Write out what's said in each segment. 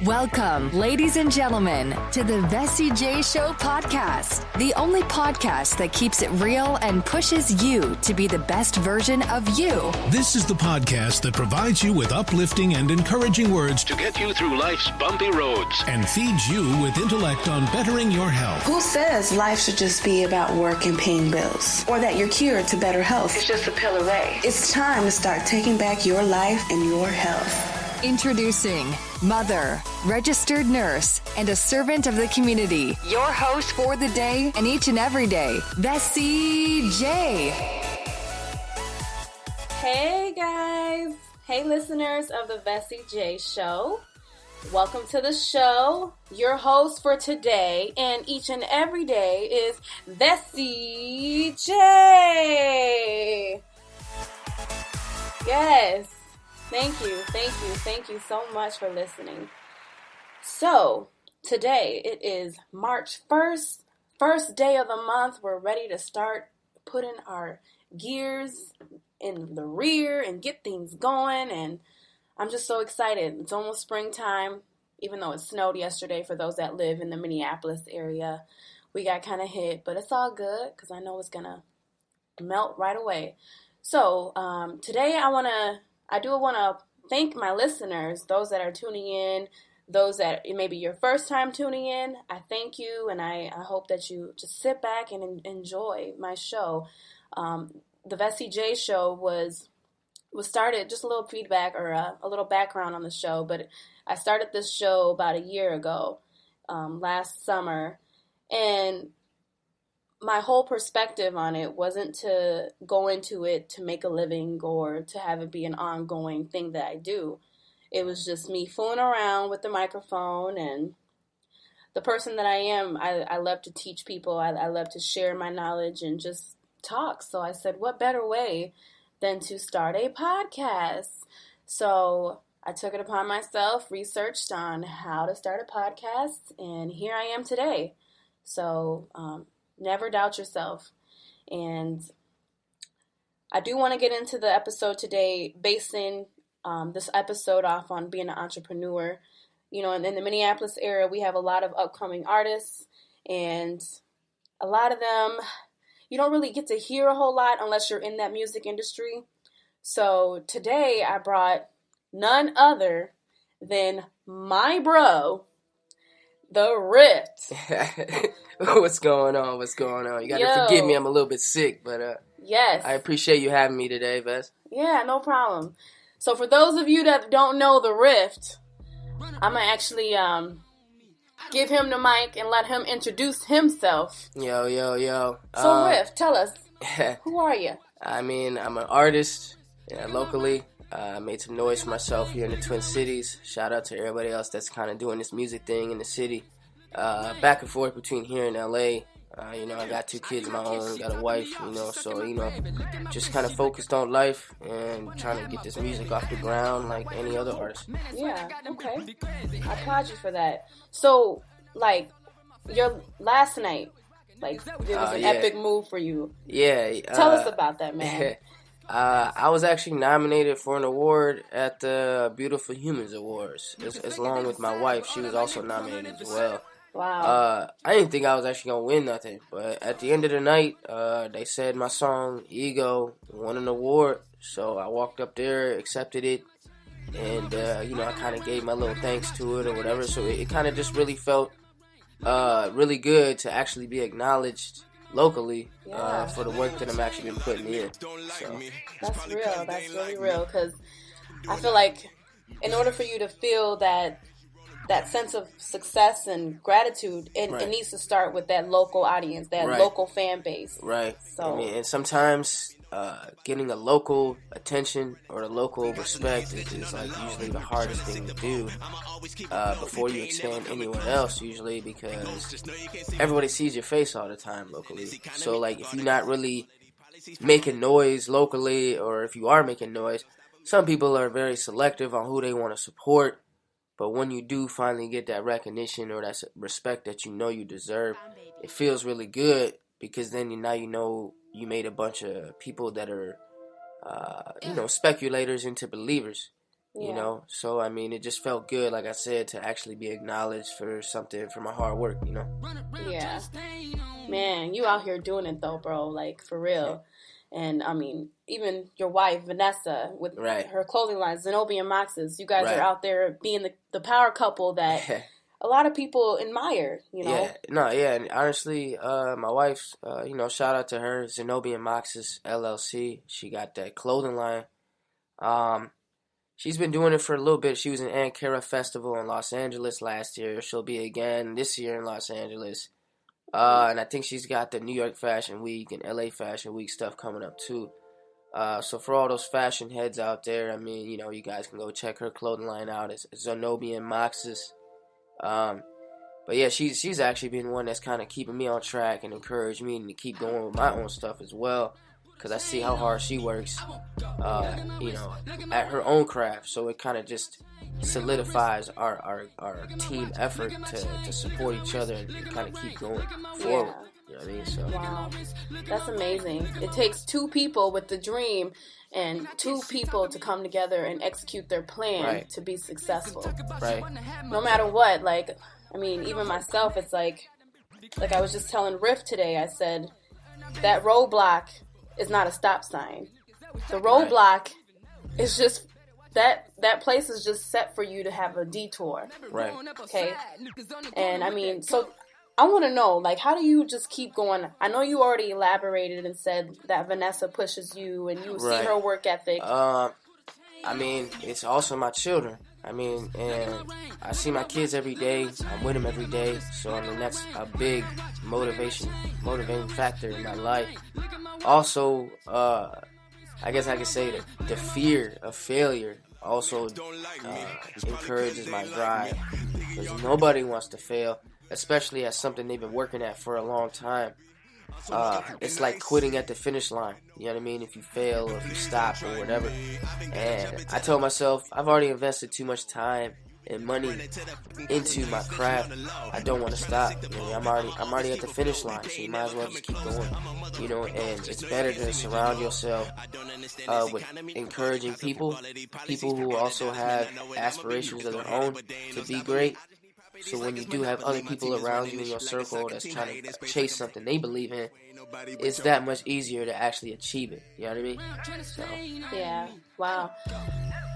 Welcome, ladies and gentlemen, to the Vessie J Show podcast, the only podcast that keeps it real and pushes you to be the best version of you. This is the podcast that provides you with uplifting and encouraging words to get you through life's bumpy roads and feeds you with intellect on bettering your health. Who says life should just be about work and paying bills, or that you're cured to better health? It's just a pill away. It's time to start taking back your life and your health. Introducing mother, registered nurse, and a servant of the community. Your host for the day and each and every day, Vessie J. Hey guys. Hey listeners of the Vessie J Show. Welcome to the show. Your host for today and each and every day is Vessie J. Yes. Thank you so much for listening. So, today it is March 1st, first day of the month. We're ready to start putting our gears in the rear and get things going, and I'm just so excited. It's almost springtime, even though it snowed yesterday for those that live in the Minneapolis area. We got kind of hit, but it's all good because I know it's going to melt right away. So, today I do want to thank my listeners, those that are tuning in, those that it may be your first time tuning in. I thank you, and I hope that you just sit back and enjoy my show. The Vessie J Show was started, just a little feedback or a little background on the show, but I started this show about a year ago, last summer, and my whole perspective on it wasn't to go into it to make a living or to have it be an ongoing thing that I do. It was just me fooling around with the microphone, and the person that I am, I love to teach people. I love to share my knowledge and just talk. So I said, what better way than to start a podcast? So I took it upon myself, researched on how to start a podcast, and here I am today. So, never doubt yourself. And I do want to get into the episode today, basing this episode off on being an entrepreneur. You know, in the Minneapolis area, we have a lot of upcoming artists, and a lot of them, you don't really get to hear a whole lot unless you're in that music industry. So today I brought none other than my bro, The Rift. What's going on? You gotta forgive me, I'm a little bit sick, but yes, I appreciate you having me today, Vess. Yeah, no problem. So for those of you that don't know The Rift, I'm gonna actually give him the mic and let him introduce himself. Yo. So Rift, tell us, who are you? I mean, I'm an artist locally. I made some noise for myself here in the Twin Cities. Shout out to everybody else that's kind of doing this music thing in the city. Back and forth between here and LA. I got 2 kids of my own, got a wife, so, just kind of focused on life and trying to get this music off the ground like any other artist. Yeah, okay. I applaud you for that. So, like, your last night, like, it was an epic move for you. Yeah. Tell us about that, man. I was actually nominated for an award at the Beautiful Humans Awards, along with my wife. She was also nominated as well. Wow. I didn't think I was actually going to win nothing, but at the end of the night, they said my song, Ego, won an award, so I walked up there, accepted it, and, I kind of gave my little thanks to it or whatever, so it kind of just really felt really good to actually be acknowledged locally for the work that I'm actually been putting in. So. That's real. That's really real, because I feel like in order for you to feel that sense of success and gratitude, it needs to start with that local audience, that local fan base. Right. So, and sometimes getting a local attention or the local respect is like usually the hardest thing to do before you expand anywhere else, usually, because everybody sees your face all the time locally. So, like, if you're not really making noise locally, or if you are making noise, some people are very selective on who they want to support. But when you do finally get that recognition or that respect that you deserve, it feels really good, because then you made a bunch of people that are, speculators into believers. you know? So, I mean, it just felt good, like I said, to actually be acknowledged for something, for my hard work, you know? Yeah. Man, you out here doing it, though, bro, like, for real. And, I mean, even your wife, Vanessa, with her clothing line, Zenobia and Moxes, you guys are out there being the power couple that a lot of people admire, you know? And honestly, my wife's, you know, shout out to her, Zenobia and Moxes, LLC. She got that clothing line. She's been doing it for a little bit. She was in Ankara Festival in Los Angeles last year. She'll be again this year in Los Angeles. And I think she's got the New York Fashion Week and LA Fashion Week stuff coming up too. So for all those fashion heads out there, I mean, you know, you guys can go check her clothing line out. It's Zenobia and Moxes. But yeah, she's actually been one that's kind of keeping me on track and encouraged me to keep going with my own stuff as well. Because I see how hard she works, you know, at her own craft. So it kind of just solidifies our team effort to support each other and kind of keep going forward. You know what I mean? So. Wow, that's amazing. It takes two people with the dream and two people to come together and execute their plan to be successful. Right. No matter what, like, I mean, even myself, it's like I was just telling Riff today, I said, that roadblock is not a stop sign. The roadblock is just that place is just set for you to have a detour. Right. Okay. And I mean, so I want to know, like, how do you just keep going? I know you already elaborated and said that Vanessa pushes you and you see her work ethic. I mean, it's also my children. I mean, and I see my kids every day. I'm with them every day. So, I mean, that's a big motivating factor in my life. Also, I guess I could say that the fear of failure also encourages my drive. Because nobody wants to fail, especially at something they've been working at for a long time. It's like quitting at the finish line. You know what I mean? If you fail or if you stop or whatever. And I told myself, I've already invested too much time and money into my craft. I don't want to stop. You know, I'm already at the finish line, so you might as well just keep going. You know, and it's better to surround yourself with encouraging people who also have aspirations of their own to be great. So when you do have other people around you in your circle that's trying to chase something they believe in, it's that much easier to actually achieve it. You know what I mean? So. Yeah. Wow.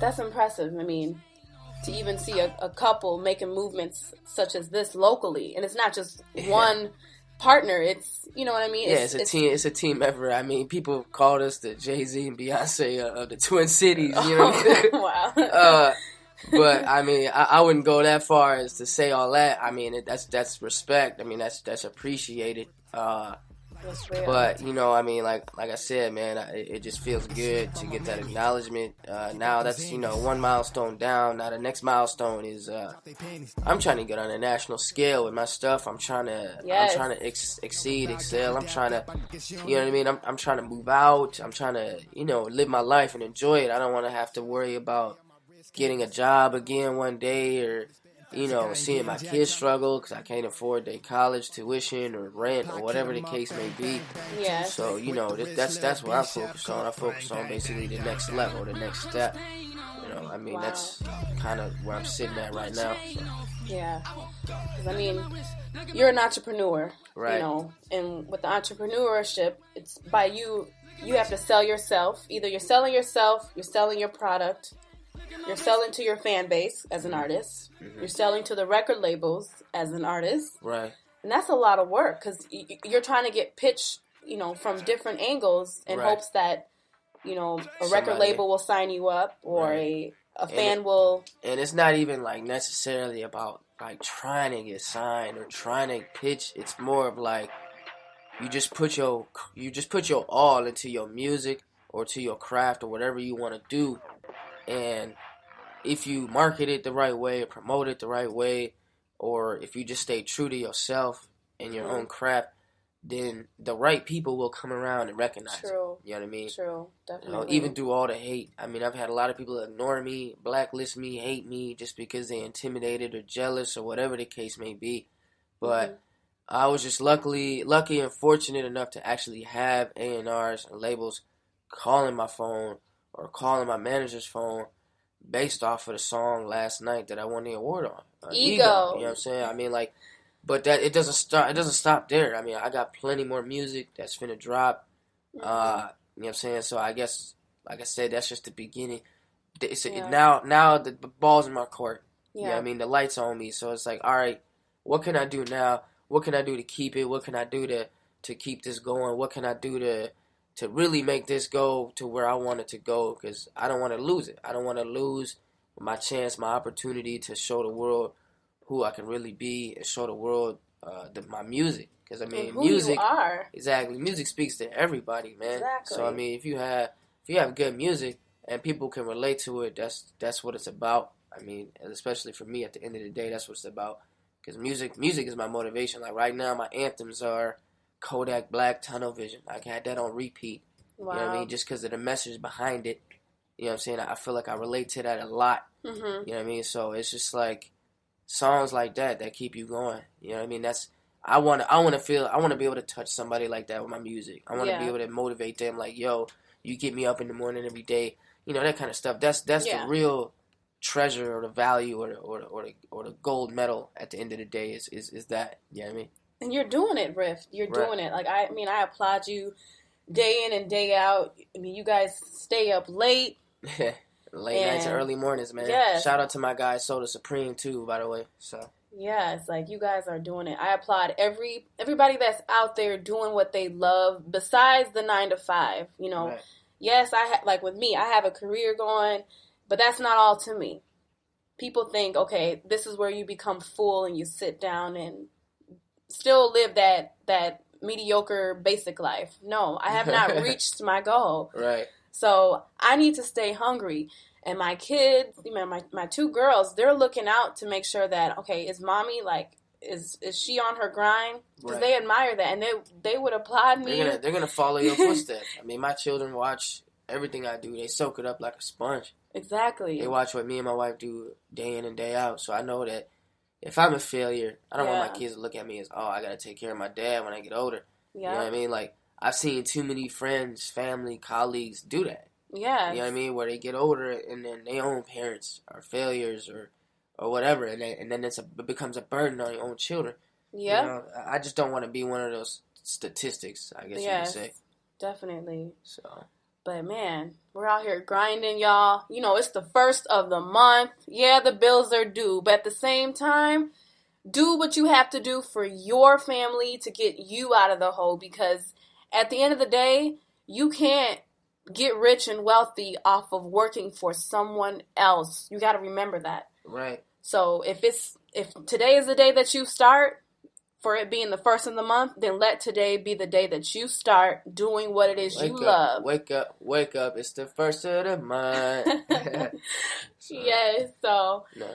That's impressive. I mean, to even see a couple making movements such as this locally, and it's not just one partner. It's, you know what I mean? Yeah, it's a team. It's a team effort. I mean, people called us the Jay-Z and Beyonce of the Twin Cities. You know what I mean? Wow. But I mean, I wouldn't go that far as to say all that. I mean, that's respect. I mean, that's appreciated. That's real. But you know, I mean, like I said, man, it just feels good to get that acknowledgement. Now that's, you know, one milestone down. Now the next milestone is I'm trying to get on a national scale with my stuff. I'm trying to exceed, excel. I'm trying to, you know what I mean? I'm trying to move out. I'm trying to, you know, live my life and enjoy it. I don't want to have to worry about getting a job again one day, or, you know, seeing my kids struggle because I can't afford their college tuition or rent or whatever the case may be. Yeah. So, you know, that's what I focus on. I focus on basically the next level, the next step. You know, I mean, that's kind of where I'm sitting at right now. So. Yeah. Because, I mean, you're an entrepreneur, right? You know, and with the entrepreneurship, it's by you have to sell yourself. Either you're selling yourself, you're selling your product, you're selling to your fan base as an artist. Mm-hmm. You're selling to the record labels as an artist. Right. And that's a lot of work because you're trying to get pitched, you know, from different angles in hopes that, you know, a record label will sign you up or a fan will. And it's not even like necessarily about like trying to get signed or trying to pitch. It's more of like you just put your all into your music or to your craft or whatever you want to do. And if you market it the right way or promote it the right way, or if you just stay true to yourself and your own craft, then the right people will come around and recognize it. You know what I mean? True, definitely. You know, even through all the hate. I mean, I've had a lot of people ignore me, blacklist me, hate me, just because they're intimidated or jealous or whatever the case may be. But I was just lucky and fortunate enough to actually have A&Rs and labels calling my phone or calling my manager's phone, based off of the song last night that I won the award on. Ego. You know what I'm saying? I mean, like, but that it doesn't stop there. I mean, I got plenty more music that's finna drop. You know what I'm saying? So I guess, like I said, that's just the beginning. Now the ball's in my court. Yeah. You know what I mean? The light's on me. So it's like, all right, what can I do now? What can I do to keep it? What can I do to keep this going? What can I do to really make this go to where I want it to go? Because I don't want to lose it. I don't want to lose my chance, my opportunity to show the world who I can really be and show the world my music. Because, I mean, music, you are. Exactly. Music speaks to everybody, man. Exactly. So, I mean, if you have good music and people can relate to it, that's what it's about. I mean, especially for me, at the end of the day, that's what it's about. Because music is my motivation. Like, right now, my anthems are Kodak Black, Tunnel Vision. I had that on repeat. Wow. You know what I mean? Just because of the message behind it. You know what I'm saying? I feel like I relate to that a lot. You know what I mean? So it's just like songs like that keep you going. You know what I mean? I want to be able to touch somebody like that with my music. I want to be able to motivate them. Like, yo, you get me up in the morning every day. You know, that kind of stuff. That's the real treasure or the value or the gold medal at the end of the day is that. You know what I mean? And you're doing it, Riff. You're doing it. Like, I mean, I applaud you day in and day out. I mean, you guys stay up late. Late nights and early mornings, man. Yes. Shout out to my guy Soda Supreme too, by the way. So yeah, it's like you guys are doing it. I applaud everybody that's out there doing what they love besides the 9 to 5. You know, right. Yes, like with me, I have a career going, but that's not all to me. People think, okay, this is where you become full and you sit down and still live that mediocre basic life. No, I have not reached my goal. Right. So I need to stay hungry. And my kids, you know, my 2 girls, they're looking out to make sure that, okay, is mommy, like, is she on her grind? Because they admire that, and they would applaud me. They're gonna follow your footsteps. I mean, my children watch everything I do. They soak it up like a sponge. Exactly. They watch what me and my wife do day in and day out. So I know that if I'm a failure, I don't want my kids to look at me as, oh, I gotta take care of my dad when I get older. Yeah. You know what I mean? Like, I've seen too many friends, family, colleagues do that. Yeah. You know what I mean? Where they get older and then their own parents are failures or whatever, and then it becomes a burden on your own children. Yeah. You know, I just don't want to be one of those statistics, I guess you could say. Definitely. So. But man, we're out here grinding, y'all. You know, it's the first of the month. Yeah, the bills are due, but at the same time, do what you have to do for your family to get you out of the hole, because at the end of the day, you can't get rich and wealthy off of working for someone else. You got to remember that. Right. So if today is the day that you start, for it being the first of the month, then let today be the day that you start doing what it is you love. Wake up. It's the first of the month. Yes, so. No.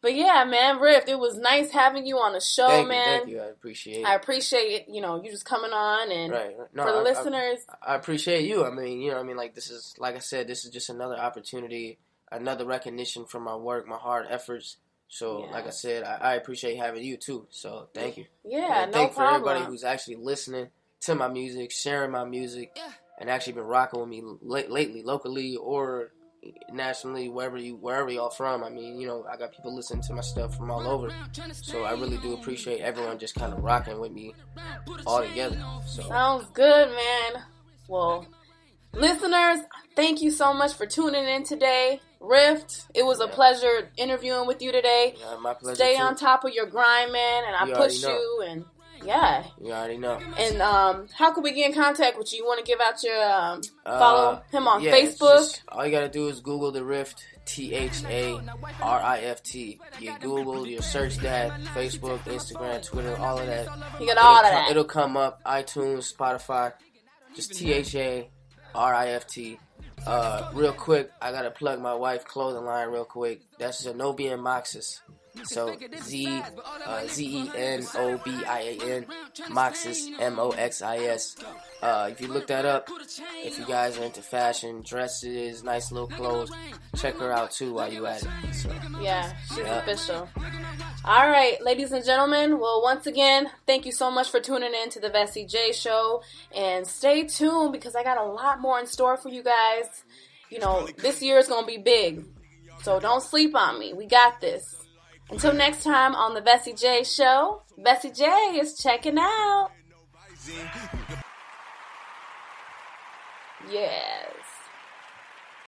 But yeah, man, Riff, it was nice having you on the show, man. Thank you. I appreciate it. I appreciate, you just coming on, and No, for the listeners. I appreciate you. I mean, like, this is, like I said, this is just another opportunity, another recognition for my work, my hard efforts. So, like I said, I appreciate having you, too. So, thank you. Yeah, and no problem. for everybody who's actually listening to my music, sharing my music, and actually been rocking with me lately, locally or nationally, wherever y'all from. I mean, I got people listening to my stuff from all over. So, I really do appreciate everyone just kind of rocking with me all together. So. Sounds good, man. Well, listeners, thank you so much for tuning in today. Rift, it was a pleasure interviewing with you today. Yeah, my pleasure. Stay too. on top of your grind, man, and I push you, and you already know. And how can we get in contact with you? You want to give out your follow him on Facebook? All you gotta do is Google the Rift, THARIFT. You Google, you search that, Facebook, Instagram, Twitter, all of that. You got all of that. It'll come up, iTunes, Spotify. Just THARIFT. Real quick, I gotta plug my wife's clothing line real quick. That's Zenobian Moxis. So ZENOBIAN Moxis MOXIS. If you look that up, if you guys are into fashion, dresses, nice little clothes, check her out too while you at it. So, yeah, she's official. All right, ladies and gentlemen. Well, once again, thank you so much for tuning in to the Vessie J Show, and stay tuned because I got a lot more in store for you guys. This year is gonna be big. So don't sleep on me. We got this. Until next time on the Vessie J Show, Vessie J is checking out. Yes.